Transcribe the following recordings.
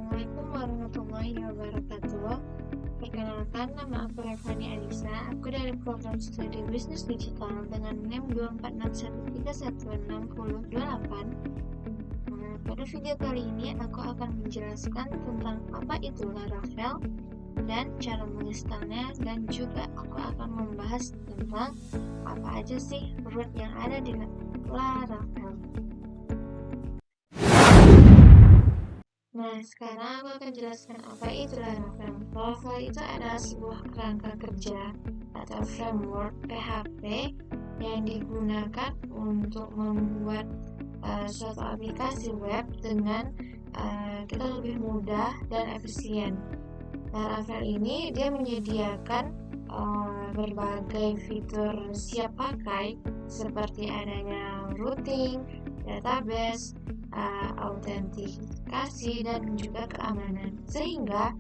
Assalamualaikum warahmatullahi wabarakatuh. Perkenalkan, nama aku Revani Alisa. Aku dari program studi bisnis digital dengan NIM 246131608. Pada video kali ini aku akan menjelaskan tentang apa itu Laravel dan cara menginstalnya, dan juga aku akan membahas tentang apa aja sih root yang ada di Laravel. Nah, sekarang aku akan jelaskan apa itu Laravel. Laravel itu adalah sebuah kerangka kerja atau framework PHP yang digunakan untuk membuat suatu aplikasi web dengan kita lebih mudah dan efisien. Laravel ini dia menyediakan berbagai fitur siap pakai seperti adanya routing, database, autentikasi, dan juga keamanan, sehingga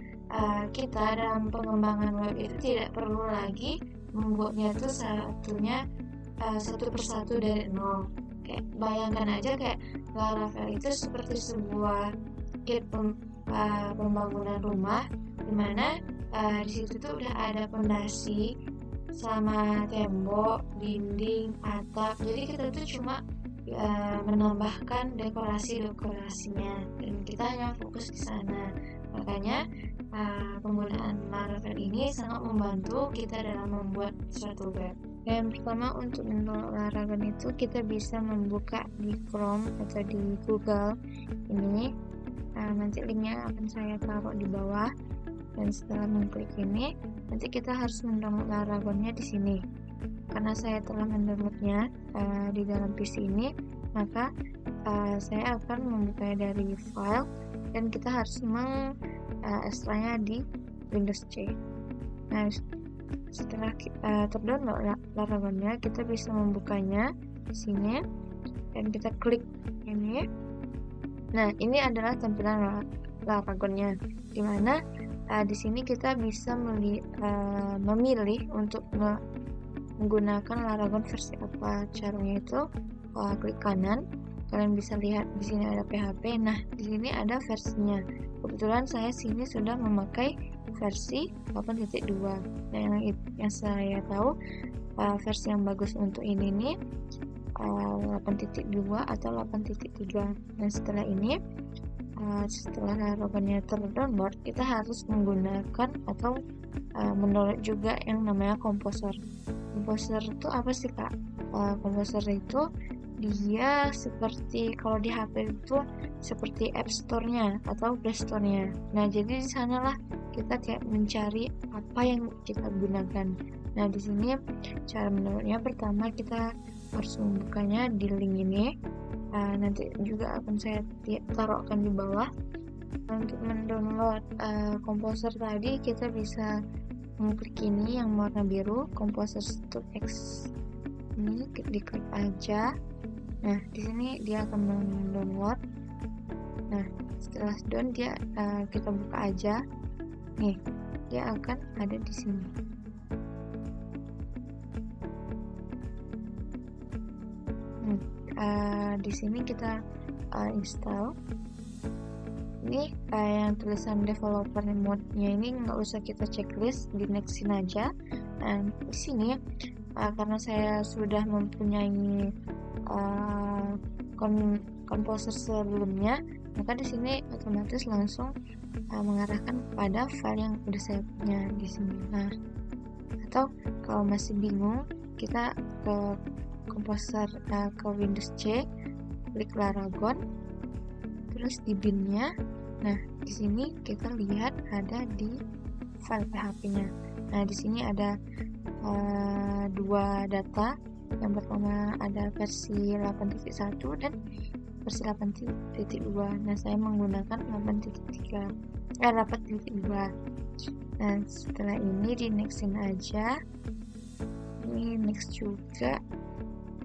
kita dalam pengembangan web itu tidak perlu lagi membuatnya itu satu persatu dari nol. Kayak bayangkan aja kayak Laravel itu seperti sebuah kit pembangunan rumah, dimana di situ tuh udah ada pondasi sama tembok, dinding, atap. Jadi kita tuh cuma menambahkan dekorasinya, dan kita hanya fokus di sana. Makanya penggunaan Laravel ini sangat membantu kita dalam membuat suatu web. Yang pertama, untuk mendownload Laravel itu kita bisa membuka di Chrome atau di Google ini. Nanti linknya akan saya taruh di bawah. Dan setelah mengklik ini, nanti kita harus mendownload Laravelnya di sini. Karena saya telah mendownloadnya di dalam PC ini, maka saya akan membukanya dari file, dan kita harus mengekstranya di Windows C. Nah, setelah terdownload Laravelnya, kita bisa membukanya di sini, dan kita klik ini. Nah, ini adalah tampilan Laravelnya, dimana di sini kita bisa memilih untuk menggunakan Laravel versi apa. Caranya itu klik kanan, kalian bisa lihat di sini ada PHP. Nah, di sini ada versinya. Kebetulan saya sini sudah memakai versi 8.2. Nah, yang saya tahu versi yang bagus untuk ini nih 8.2 atau 8.3. Dan setelah ini setelah Laravelnya terdownload, kita harus menggunakan atau mendownload juga yang namanya Composer. Composer itu apa sih, Kak? Composer itu dia seperti kalau di HP itu seperti App Store-nya atau Play Store-nya. Nah, jadi di sanalah kita kayak mencari apa yang kita gunakan. Nah, di sini cara mendownloadnya, pertama kita harus membukanya di link ini. Nanti juga akan saya taruhkan di bawah. Untuk mendownload Composer tadi, kita bisa mengklik ini yang warna biru, Composer Studio X. Ini diklik aja. Nah, di sini dia akan mendownload. Nah, setelah down dia kita buka aja. Nih, dia akan ada di sini. Di sini kita install. Ini yang tulisan developer mode-nya ini nggak usah kita checklist, di nextin aja. Dan di sini karena saya sudah mempunyai Composer sebelumnya, maka di sini otomatis langsung mengarahkan kepada file yang udah saya punya di sini. Nah, atau kalau masih bingung, kita ke Composer ke Windows C, klik Laragon, terus di bin-nya. Nah, di sini kita lihat ada di file PHP-nya. Nah, di sini ada dua data. Yang pertama ada versi 8.1 dan versi 8.2. Nah, saya menggunakan 8.2. Nah, setelah ini di nextin aja. Ini next juga.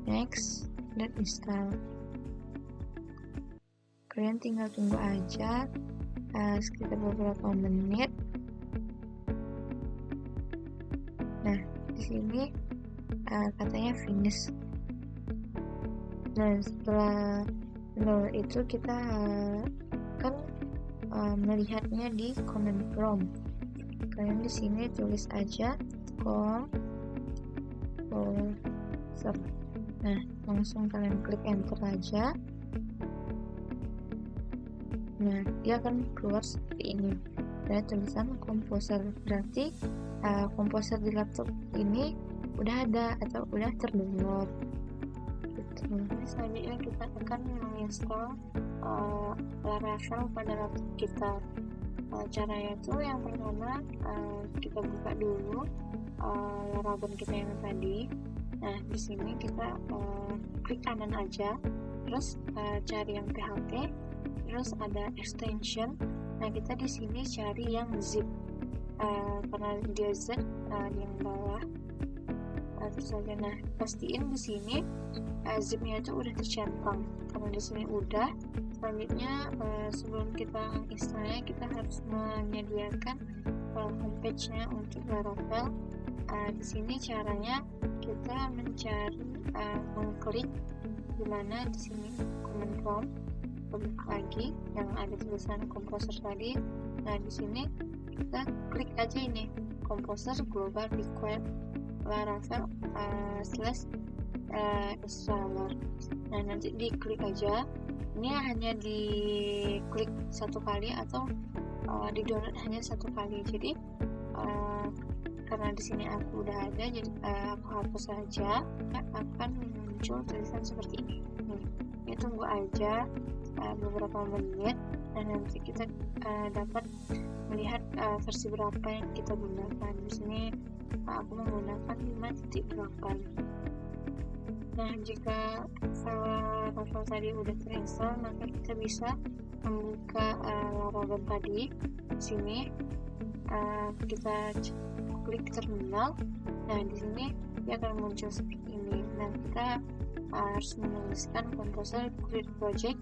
Next dan install. Kalian tinggal tunggu aja sekitar beberapa menit. Nah, di sini katanya finish. Nah, setelah itu kita kan melihatnya di command prompt. Kalian di sini tulis aja composer. Nah, langsung kalian klik enter aja. Nah, dia akan keluar seperti ini. Ada tulisan composer. Berarti composer di laptop ini udah ada atau udah terdownload. Gitu. Selanjutnya kita akan menginstal Laravel pada laptop kita. Caranya itu yang pertama kita buka dulu Laravel kita yang tadi. Nah, di sini kita klik kanan aja, terus cari yang PHP, terus ada extension. Nah, kita di sini cari yang zip, karena dia Z di yang bawah. Terus aja. Nah, pastiin di sini zipnya itu udah tercentang. Karena di sini udah. Selanjutnya sebelum kita installnya, kita harus menyediakan homepage-nya untuk Laravel. Di sini caranya kita mencari, mengklik dimana di sini command prompt, buka lagi yang ada tulisan composer tadi. Nah, di sini kita klik aja ini composer global require Laravel /installer. Nah, nanti diklik aja. Ini hanya diklik satu kali atau di download hanya satu kali. Jadi karena di sini aku udah ada, jadi aku hapus saja. Akan muncul tulisan seperti ini. Ini tunggu aja beberapa menit, dan nanti kita dapat melihat versi berapa yang kita gunakan. Di sini aku menggunakan 5.8. Nah, jika Laravel tadi udah terinstall, maka kita bisa membuka Laravel tadi. Di sini kita klik terminal. Nah, di sini dia akan muncul seperti ini. Nah, kita harus menuliskan composer create project,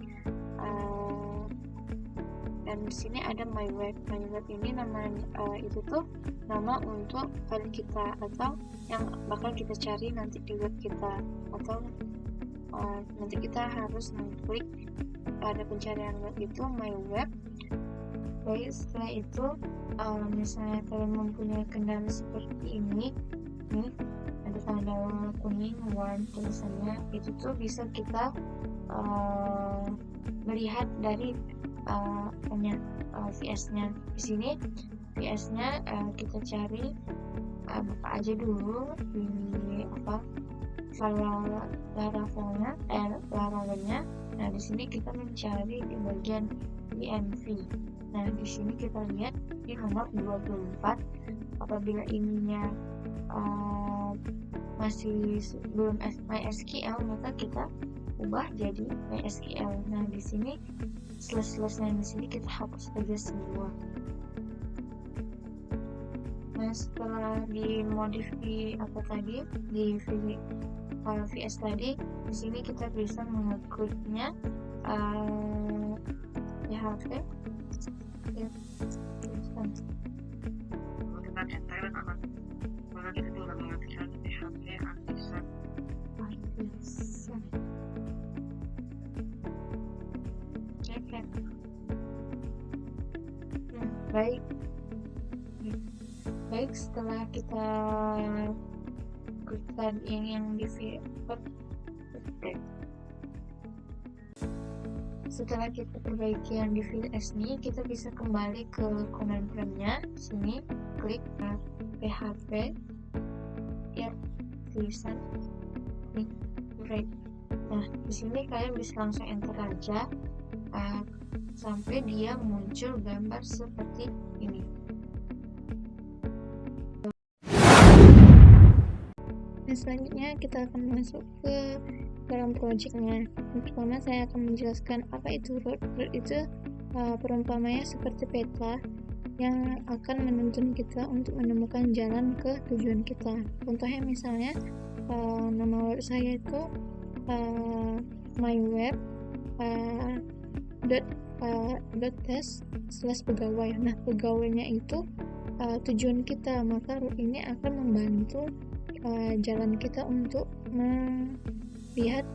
dan di sini ada my web. My web ini nama itu tuh nama untuk file kita atau yang bakal kita cari nanti di web kita, atau nanti kita harus mengklik pada pencarian web itu my web. Baik, setelah itu misalnya kalian mempunyai kendala seperti ini, nih ada tanda kuning warna tulisannya, itu tuh bisa kita melihat dari VS-nya. Di sini VS-nya kita cari, buka aja dulu di file Laravelnya. Nah, di sini kita mencari di bagian env. Nah, di sini kita lihat di nomor 24. Apabila ininya masih belum MySQL, maka kita ubah jadi MySQL. Nah, di sini slash-slashnya di sini kita hapus aja semua. Nah, setelah dimodif di VS tadi, di sini kita bisa mengekliknya PHP. Kita enter nama, maka kita tinggal mengetikkan PHP artisan. Baik, setelah kita klik tadi yang di setelah kita perbaiki yang di VS ini, kita bisa kembali ke command prompt-nya. Sini klik PHP ya, tulisan klik break. Nah, di sini kalian bisa langsung enter aja sampai dia muncul gambar seperti ini. Nah, selanjutnya kita akan masuk ke dalam projectnya. Pertama saya akan menjelaskan apa itu road. Road itu perumpamannya seperti peta yang akan menuntun kita untuk menemukan jalan ke tujuan kita. Contohnya misalnya nama web saya itu myweb .test/pegawai. Nah, pegawainya itu tujuan kita, maka root ini akan membantu jalan kita untuk melihat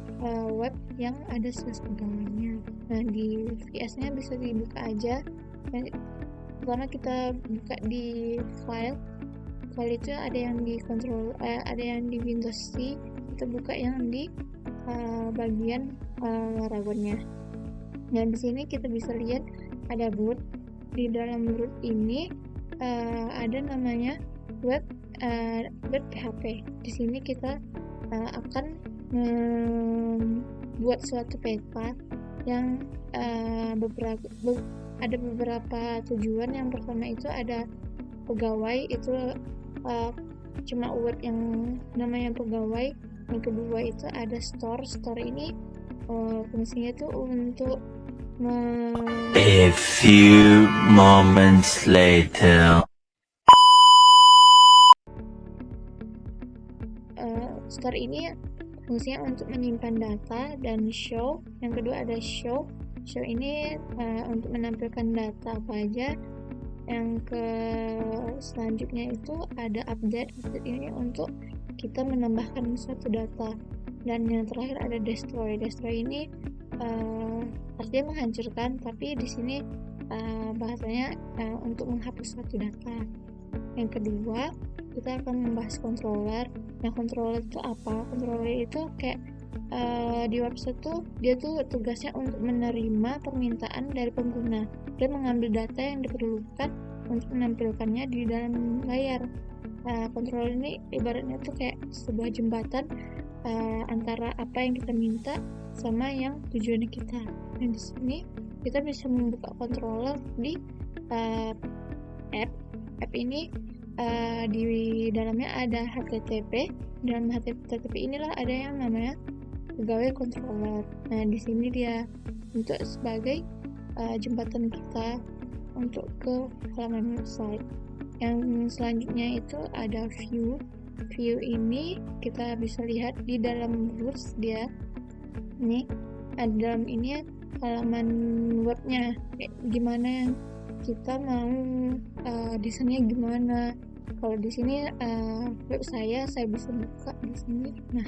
web yang ada /pegawainya. Nah, di VS-nya bisa dibuka aja Pertama kita buka di file itu ada yang di control, ada yang di Windows C, kita buka yang di bagian Laravelnya. Dan di sini kita bisa lihat ada root. Di dalam root ini ada namanya web PHP. Di sini kita akan membuat suatu peta yang ada beberapa tujuan. Yang pertama itu ada pegawai, itu cuma web yang namanya pegawai. Yang kedua itu ada store ini fungsinya itu untuk A few moments later. Store ini fungsinya untuk menyimpan data. Dan show, yang kedua ada show ini untuk menampilkan data apa aja. Yang selanjutnya itu ada update ini untuk kita menambahkan suatu data. Dan yang terakhir ada destroy ini artinya menghancurkan, tapi di sini bahasanya untuk menghapus suatu data. Yang kedua kita akan membahas controller. Nah, controller itu apa? Controller itu kayak di website tuh dia tuh tugasnya untuk menerima permintaan dari pengguna dan mengambil data yang diperlukan untuk menampilkannya di dalam layar. Controller ini ibaratnya tuh kayak sebuah jembatan antara apa yang kita minta sama yang tujuannya kita. Dan di sini kita bisa membuka controller di app ini. Di dalamnya ada HTTP. Dalam HTTP inilah ada yang namanya pegawai controller. Nah, di sini dia untuk sebagai jembatan kita untuk ke halaman website. Yang selanjutnya itu ada view ini kita bisa lihat di dalam browser dia. Ini ada dalam ini halaman webnya, gimana yang kita mau desainnya gimana. Kalau di sini web saya bisa buka di sini. Nah,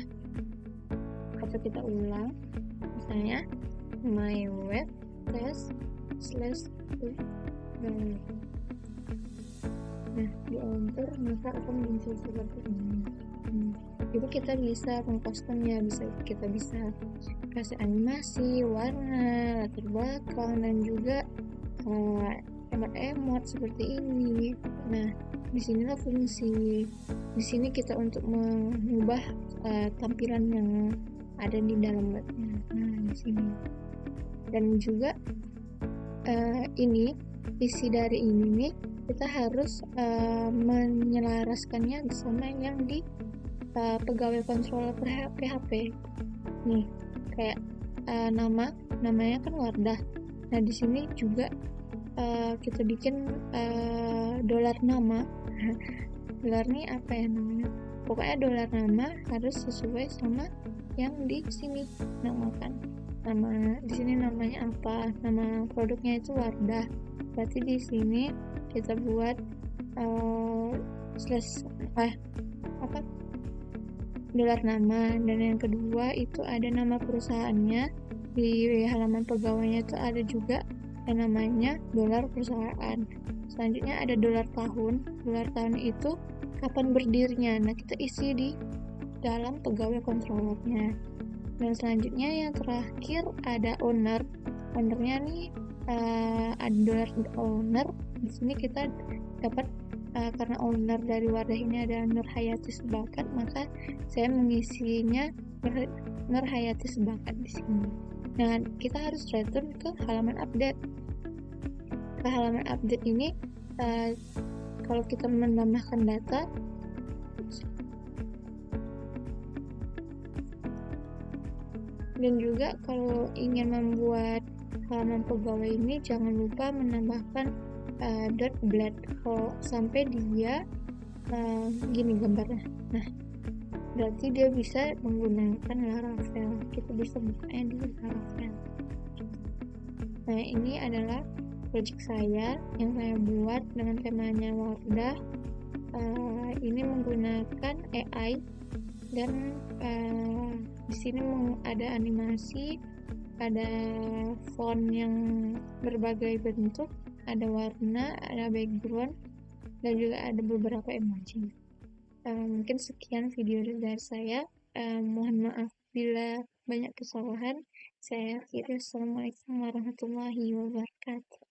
atau kita ulang, misalnya my web test / nah, di enter maka akan muncul seperti ini. Itu kita bisa mengcustom ya, kita bisa kasih animasi, warna, latar belakang, dan juga emot seperti ini. Nah, disinilah fungsi. Di sini kita untuk mengubah tampilan yang ada di dalam webnya. Nah, di sini. Dan juga ini isi dari ini nih kita harus menyelaraskannya sama yang di pegawai controller PHP. Nih, kayak namanya kan Wardah. Nah, di sini juga kita bikin dolar nama. Dolar nih apa ya namanya? Pokoknya dolar nama harus sesuai sama yang di sini. Nama di sini namanya apa? Nama produknya itu Wardah. Berarti di sini kita buat dolar nama. Dan yang kedua itu ada nama perusahaannya. Di halaman pegawainya itu ada juga yang namanya dolar perusahaan. Selanjutnya ada dolar tahun. Dolar tahun itu kapan berdirinya. Nah, kita isi di dalam pegawai controllernya. Dan selanjutnya yang terakhir ada owner. Ownernya nih ada dolar owner. Di sini kita dapat karena owner dari Wardah ini ada Nur Hayati Sebakat, maka saya mengisinya Nur Hayati Sebakat di sini. Nah, kita harus return ke halaman update. Ke halaman update ini kalau kita menambahkan data, dan juga kalau ingin membuat halaman pegawai ini jangan lupa menambahkan .blad kalau sampai dia gini gambarnya. Nah, berarti dia bisa menggunakan Laravel. Kita bisa bukanya di Laravel. Nah, ini adalah project saya yang saya buat dengan temanya Wardah. Ini menggunakan AI dan di sini ada animasi, ada font yang berbagai bentuk, ada warna, ada background, dan juga ada beberapa emoji. Mungkin sekian video dari saya. Mohon maaf bila banyak kesalahan. Saya akhiri. Assalamualaikum warahmatullahi wabarakatuh.